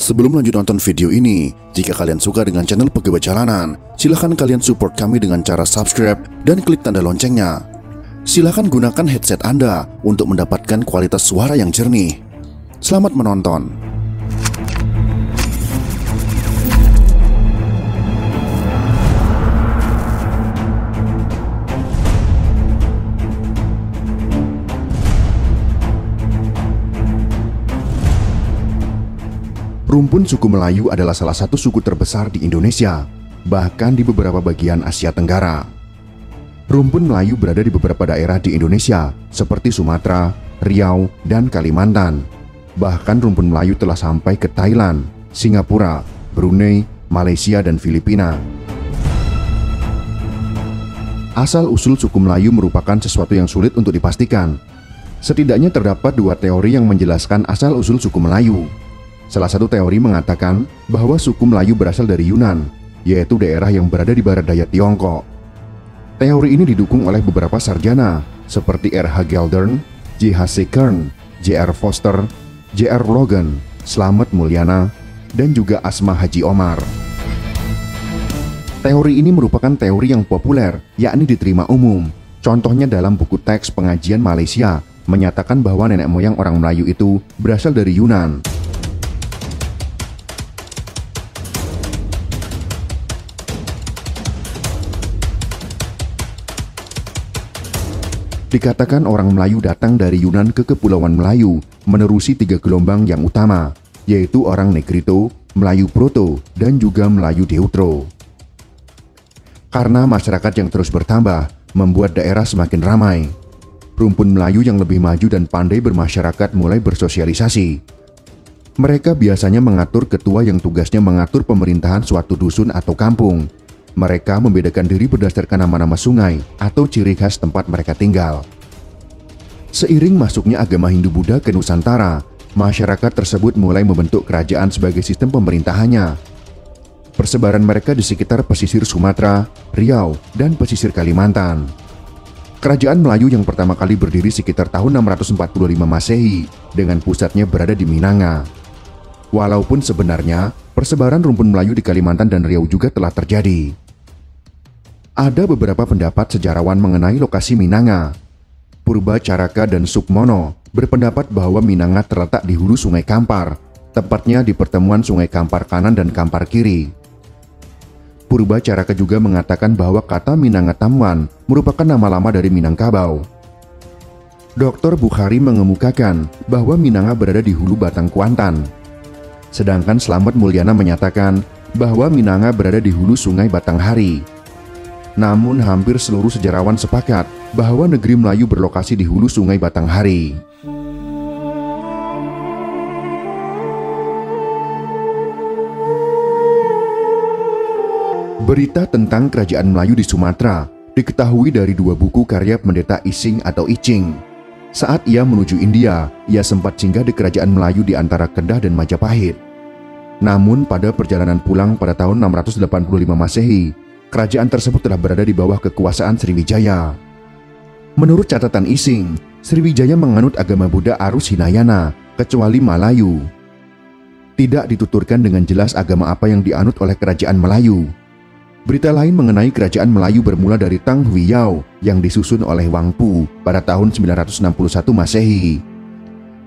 Sebelum lanjut nonton video ini, jika kalian suka dengan channel Pegawai Jalanan, silahkan kalian support kami dengan cara subscribe dan klik tanda loncengnya. Silahkan gunakan headset Anda untuk mendapatkan kualitas suara yang jernih. Selamat menonton. Rumpun suku Melayu adalah salah satu suku terbesar di Indonesia, bahkan di beberapa bagian Asia Tenggara. Rumpun Melayu berada di beberapa daerah di Indonesia, seperti Sumatera, Riau, dan Kalimantan. Bahkan rumpun Melayu telah sampai ke Thailand, Singapura, Brunei, Malaysia, dan Filipina. Asal-usul suku Melayu merupakan sesuatu yang sulit untuk dipastikan. Setidaknya terdapat dua teori yang menjelaskan asal-usul suku Melayu. Salah satu teori mengatakan bahwa suku Melayu berasal dari Yunan, yaitu daerah yang berada di barat daya Tiongkok. Teori ini didukung oleh beberapa sarjana seperti R.H. Geldern, J.H.C. Kern, J.R. Foster, J.R. Logan, Slamet Mulyana, dan juga Asma Haji Omar. Teori ini merupakan teori yang populer, yakni diterima umum. Contohnya dalam buku teks pengajian Malaysia menyatakan bahwa nenek moyang orang Melayu itu berasal dari Yunan. Dikatakan orang Melayu datang dari Yunan ke Kepulauan Melayu menerusi 3 gelombang yang utama, yaitu orang Negrito, Melayu Proto, dan juga Melayu Deutero. Karena masyarakat yang terus bertambah, membuat daerah semakin ramai. Rumpun Melayu yang lebih maju dan pandai bermasyarakat mulai bersosialisasi. Mereka biasanya mengatur ketua yang tugasnya mengatur pemerintahan suatu dusun atau kampung. Mereka membedakan diri berdasarkan nama-nama sungai atau ciri khas tempat mereka tinggal. Seiring masuknya agama Hindu-Buddha ke Nusantara, masyarakat tersebut mulai membentuk kerajaan sebagai sistem pemerintahannya. Persebaran mereka di sekitar pesisir Sumatera, Riau, dan pesisir Kalimantan. Kerajaan Melayu yang pertama kali berdiri sekitar tahun 645 Masehi dengan pusatnya berada di Minanga. Walaupun sebenarnya persebaran rumpun Melayu di Kalimantan dan Riau juga telah terjadi. Ada beberapa pendapat sejarawan mengenai lokasi Minanga. Purba Caraka dan Sukmono berpendapat bahwa Minanga terletak di hulu Sungai Kampar, tepatnya di pertemuan Sungai Kampar kanan dan Kampar kiri. Purba Caraka juga mengatakan bahwa kata Minanga Tamuan merupakan nama lama dari Minangkabau. Dr. Bukhari mengemukakan bahwa Minanga berada di hulu Batang Kuantan. Sedangkan Slamet Mulyana menyatakan bahwa Minanga berada di hulu Sungai Batanghari. Namun hampir seluruh sejarawan sepakat bahwa negeri Melayu berlokasi di hulu Sungai Batanghari. Berita tentang kerajaan Melayu di Sumatera diketahui dari dua buku karya pendeta Ising atau Icing. Saat ia menuju India, ia sempat singgah di kerajaan Melayu di antara Kedah dan Majapahit. Namun pada perjalanan pulang pada tahun 685 Masehi, kerajaan tersebut telah berada di bawah kekuasaan Sriwijaya. Menurut catatan Ising, Sriwijaya menganut agama Buddha Arus Hinayana, kecuali Malayu. Tidak dituturkan dengan jelas agama apa yang dianut oleh kerajaan Melayu. Berita lain mengenai kerajaan Melayu bermula dari Tang Huiyao yang disusun oleh Wang Pu pada tahun 961 Masehi.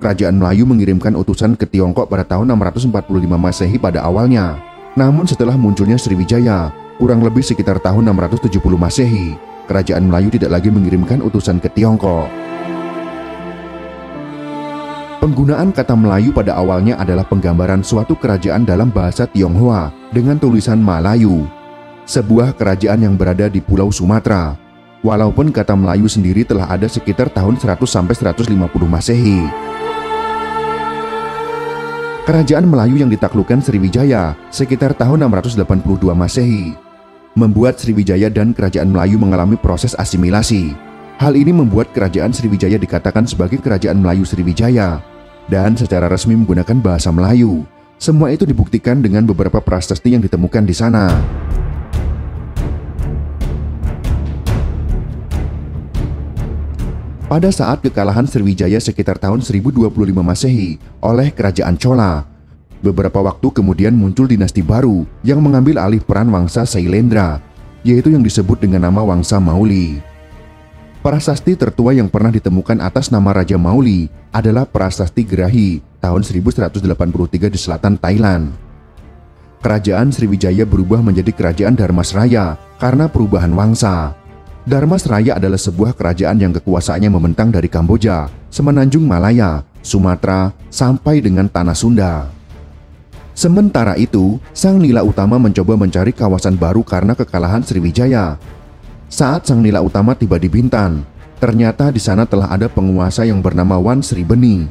Kerajaan Melayu mengirimkan utusan ke Tiongkok pada tahun 645 Masehi pada awalnya. Namun setelah munculnya Sriwijaya, kurang lebih sekitar tahun 670 Masehi, kerajaan Melayu tidak lagi mengirimkan utusan ke Tiongkok. Penggunaan kata Melayu pada awalnya adalah penggambaran suatu kerajaan dalam bahasa Tionghoa dengan tulisan Malayu, sebuah kerajaan yang berada di Pulau Sumatera. Walaupun kata Melayu sendiri telah ada sekitar tahun 100 sampai 150 Masehi. Kerajaan Melayu yang ditaklukkan Sriwijaya sekitar tahun 682 Masehi membuat Sriwijaya dan kerajaan Melayu mengalami proses asimilasi. Hal ini membuat kerajaan Sriwijaya dikatakan sebagai kerajaan Melayu Sriwijaya dan secara resmi menggunakan bahasa Melayu. Semua itu dibuktikan dengan beberapa prasasti yang ditemukan di sana. pada saat kekalahan Sriwijaya sekitar tahun 1025 Masehi oleh Kerajaan Chola. Beberapa waktu kemudian muncul dinasti baru yang mengambil alih peran Wangsa Sailendra, yaitu yang disebut dengan nama Wangsa Mauli. Prasasti tertua yang pernah ditemukan atas nama Raja Mauli adalah Prasasti Gerahi tahun 1183 di selatan Thailand. Kerajaan Sriwijaya berubah menjadi Kerajaan Dharmasraya karena perubahan wangsa. Dharmasraya adalah sebuah kerajaan yang kekuasaannya membentang dari Kamboja, Semenanjung Malaya, Sumatera, sampai dengan Tanah Sunda. Sementara itu, Sang Nila Utama mencoba mencari kawasan baru karena kekalahan Sriwijaya. Saat Sang Nila Utama tiba di Bintan, ternyata di sana telah ada penguasa yang bernama Wan Sri Beni.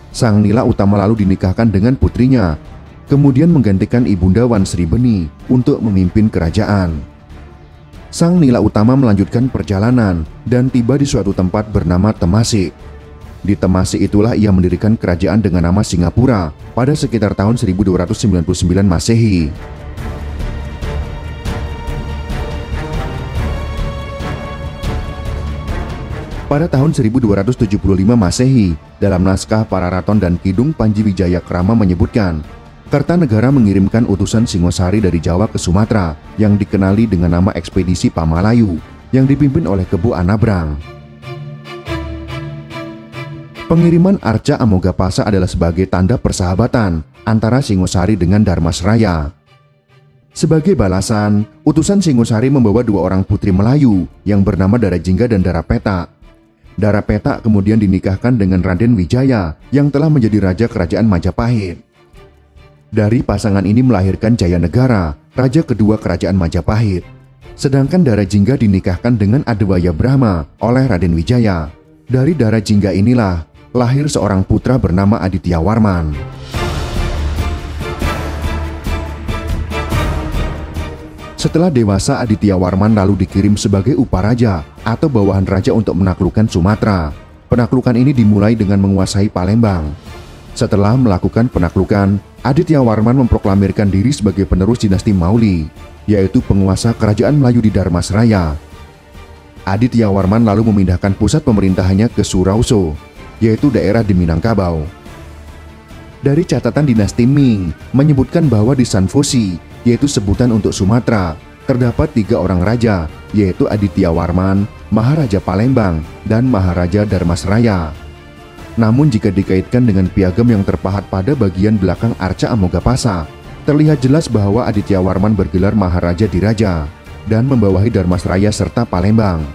Sang Nila Utama lalu dinikahkan dengan putrinya, kemudian menggantikan ibunda Wan Sri Beni untuk memimpin kerajaan. Sang Nila Utama melanjutkan perjalanan dan tiba di suatu tempat bernama Temasik. Di Temasik itulah ia mendirikan kerajaan dengan nama Singapura pada sekitar tahun 1299 Masehi. Pada tahun 1275 Masehi, dalam naskah Pararaton dan Kidung Panji Wijaya Krama menyebutkan, Kertanegara mengirimkan utusan Singosari dari Jawa ke Sumatera yang dikenali dengan nama Ekspedisi Pamalayu yang dipimpin oleh Kebu Anabrang. Pengiriman Arca Amogapasa adalah sebagai tanda persahabatan antara Singosari dengan Dharmasraya. Sebagai balasan, utusan Singosari membawa dua orang putri Melayu yang bernama Darajingga dan Darapeta. Darapeta kemudian dinikahkan dengan Raden Wijaya yang telah menjadi raja kerajaan Majapahit. Dari pasangan ini melahirkan Jayanegara, raja kedua kerajaan Majapahit. Sedangkan Darajingga dinikahkan dengan Adewaya Brahma oleh Raden Wijaya. Dari Darajingga inilah lahir seorang putra bernama Aditya Warman. Setelah dewasa, Aditya Warman lalu dikirim sebagai uparaja atau bawahan raja untuk menaklukkan Sumatera. Penaklukan ini dimulai dengan menguasai Palembang. Setelah melakukan penaklukan, Aditya Warman memproklamirkan diri sebagai penerus dinasti Mauli, yaitu penguasa kerajaan Melayu di Dharmasraya. Aditya Warman lalu memindahkan pusat pemerintahannya ke Surauso, yaitu daerah di Minangkabau. Dari catatan dinasti Ming menyebutkan bahwa di Sanfosi, yaitu sebutan untuk Sumatera, terdapat 3 orang raja, yaitu Aditya Warman, Maharaja Palembang, dan Maharaja Dharmasraya. Namun jika dikaitkan dengan piagam yang terpahat pada bagian belakang Arca Amogapasa, terlihat jelas bahwa Aditya Warman bergelar Maharaja Diraja dan membawahi Dharmasraya serta Palembang.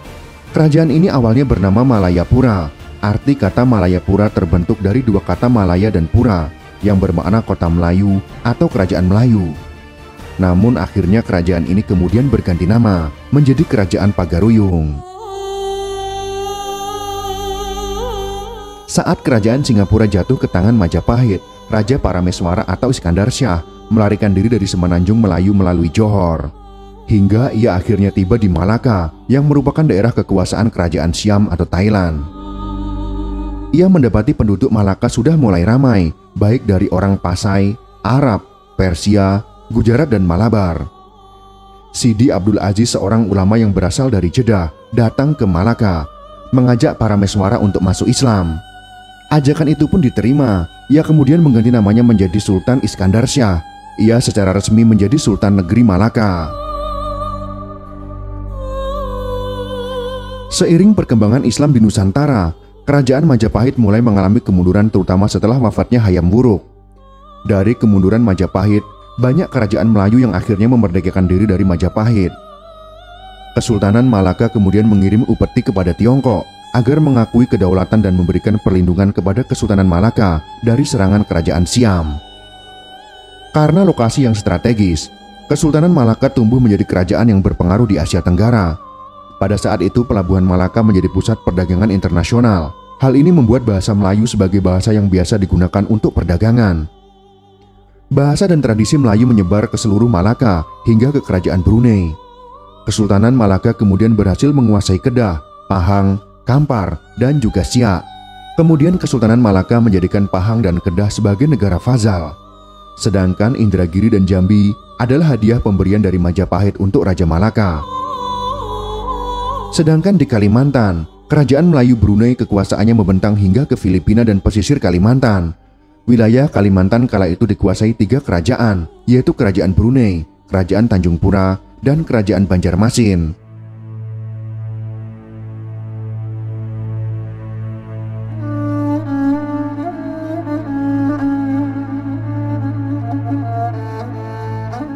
Kerajaan ini awalnya bernama Malayapura. Arti kata Malayapura terbentuk dari 2 kata Malaya dan Pura yang bermakna kota Melayu atau kerajaan Melayu. Namun akhirnya kerajaan ini kemudian berganti nama menjadi Kerajaan Pagaruyung. Saat kerajaan Singapura jatuh ke tangan Majapahit, Raja Parameswara atau Iskandar Shah melarikan diri dari Semenanjung Melayu melalui Johor, hingga ia akhirnya tiba di Malaka yang merupakan daerah kekuasaan kerajaan Siam atau Thailand. Ia mendapati penduduk Malaka sudah mulai ramai, baik dari orang Pasai, Arab, Persia, Gujarat, dan Malabar. Sidi Abdul Aziz, seorang ulama yang berasal dari Jeddah, datang ke Malaka, mengajak Parameswara untuk masuk Islam. Ajakan itu pun diterima. Ia kemudian mengganti namanya menjadi Sultan Iskandar Shah. Ia secara resmi menjadi Sultan Negeri Malaka. Seiring perkembangan Islam di Nusantara, kerajaan Majapahit mulai mengalami kemunduran terutama setelah wafatnya Hayam Wuruk. Dari kemunduran Majapahit, banyak kerajaan Melayu yang akhirnya memerdekakan diri dari Majapahit. Kesultanan Malaka kemudian mengirim upeti kepada Tiongkok agar mengakui kedaulatan dan memberikan perlindungan kepada Kesultanan Malaka dari serangan kerajaan Siam. Karena lokasi yang strategis, Kesultanan Malaka tumbuh menjadi kerajaan yang berpengaruh di Asia Tenggara. Pada saat itu pelabuhan Malaka menjadi pusat perdagangan internasional. Hal ini membuat bahasa Melayu sebagai bahasa yang biasa digunakan untuk perdagangan. Bahasa dan tradisi Melayu menyebar ke seluruh Malaka hingga ke kerajaan Brunei. Kesultanan Malaka kemudian berhasil menguasai Kedah, Pahang, Kampar, dan juga Siak. Kemudian Kesultanan Malaka menjadikan Pahang dan Kedah sebagai negara fazal. Sedangkan Indragiri dan Jambi adalah hadiah pemberian dari Majapahit untuk Raja Malaka. Sedangkan di Kalimantan, kerajaan Melayu Brunei kekuasaannya membentang hingga ke Filipina dan pesisir Kalimantan. Wilayah Kalimantan kala itu dikuasai 3 kerajaan, yaitu Kerajaan Brunei, Kerajaan Tanjung Pura, dan Kerajaan Banjarmasin.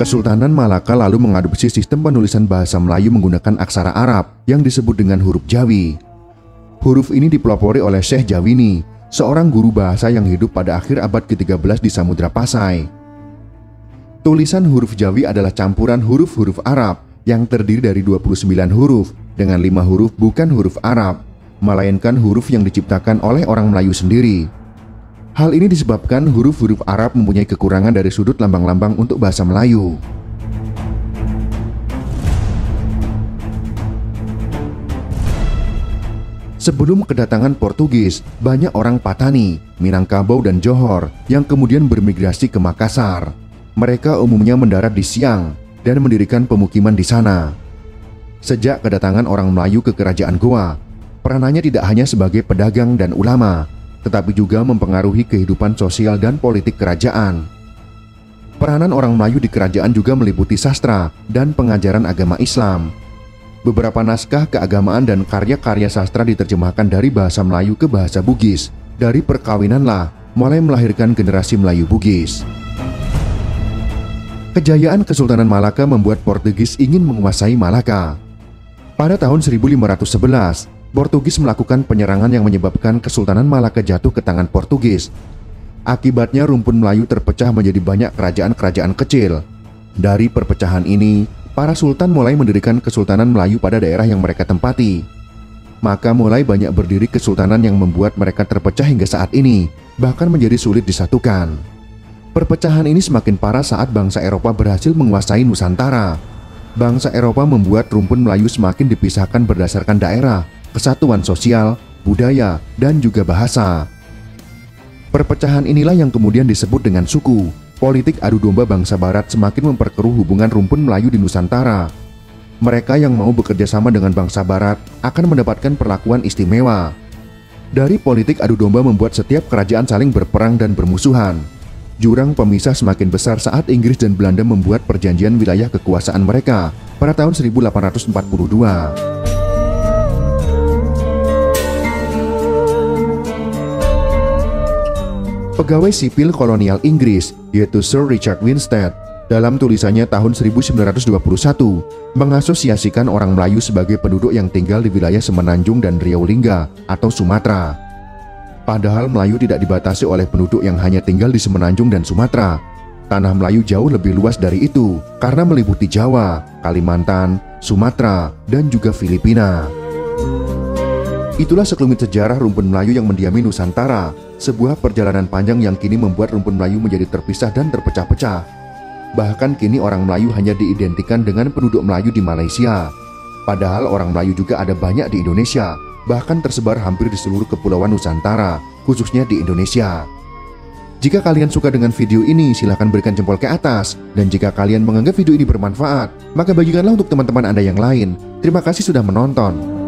Kesultanan Malaka lalu mengadopsi sistem penulisan bahasa Melayu menggunakan aksara Arab yang disebut dengan huruf Jawi. Huruf ini dipelopori oleh Syekh Jawini, seorang guru bahasa yang hidup pada akhir abad ke-13 di Samudra Pasai. Tulisan huruf Jawi adalah campuran huruf-huruf Arab yang terdiri dari 29 huruf dengan 5 huruf bukan huruf Arab, melainkan huruf yang diciptakan oleh orang Melayu sendiri. Hal ini disebabkan huruf-huruf Arab mempunyai kekurangan dari sudut lambang-lambang untuk bahasa Melayu. Sebelum kedatangan Portugis, banyak orang Patani, Minangkabau, dan Johor yang kemudian bermigrasi ke Makassar. Mereka umumnya mendarat di Siang dan mendirikan pemukiman di sana. Sejak kedatangan orang Melayu ke Kerajaan Goa, peranannya tidak hanya sebagai pedagang dan ulama, tetapi juga mempengaruhi kehidupan sosial dan politik kerajaan. Peranan orang Melayu di kerajaan juga meliputi sastra dan pengajaran agama Islam. Beberapa naskah keagamaan dan karya-karya sastra diterjemahkan dari bahasa Melayu ke bahasa Bugis. Dari perkawinanlah mulai melahirkan generasi Melayu Bugis. Kejayaan Kesultanan Malaka membuat Portugis ingin menguasai Malaka. Pada tahun 1511, Portugis melakukan penyerangan yang menyebabkan Kesultanan Malaka jatuh ke tangan Portugis. Akibatnya rumpun Melayu terpecah menjadi banyak kerajaan-kerajaan kecil. Dari perpecahan ini, para sultan mulai mendirikan Kesultanan Melayu pada daerah yang mereka tempati. Maka mulai banyak berdiri kesultanan yang membuat mereka terpecah hingga saat ini, bahkan menjadi sulit disatukan. Perpecahan ini semakin parah saat bangsa Eropa berhasil menguasai Nusantara. Bangsa Eropa membuat rumpun Melayu semakin dipisahkan berdasarkan daerah, kesatuan sosial, budaya, dan juga bahasa. Perpecahan inilah yang kemudian disebut dengan suku. Politik adu domba bangsa Barat semakin memperkeruh hubungan rumpun Melayu di Nusantara. Mereka yang mau bekerja sama dengan bangsa Barat akan mendapatkan perlakuan istimewa. Dari politik adu domba membuat setiap kerajaan saling berperang dan bermusuhan. Jurang pemisah semakin besar saat Inggris dan Belanda membuat perjanjian wilayah kekuasaan mereka pada tahun 1842. Pegawai sipil kolonial Inggris, yaitu Sir Richard Winstead, dalam tulisannya tahun 1921 mengasosiasikan orang Melayu sebagai penduduk yang tinggal di wilayah Semenanjung dan Riau Lingga atau Sumatera. Padahal Melayu tidak dibatasi oleh penduduk yang hanya tinggal di Semenanjung dan Sumatera. Tanah Melayu jauh lebih luas dari itu karena meliputi Jawa, Kalimantan, Sumatera, dan juga Filipina. Itulah sekelumit sejarah rumpun Melayu yang mendiami Nusantara, sebuah perjalanan panjang yang kini membuat rumpun Melayu menjadi terpisah dan terpecah-pecah. Bahkan kini orang Melayu hanya diidentikan dengan penduduk Melayu di Malaysia. Padahal orang Melayu juga ada banyak di Indonesia, bahkan tersebar hampir di seluruh kepulauan Nusantara, khususnya di Indonesia. Jika kalian suka dengan video ini, silahkan berikan jempol ke atas. Dan jika kalian menganggap video ini bermanfaat, maka bagikanlah untuk teman-teman Anda yang lain. Terima kasih sudah menonton.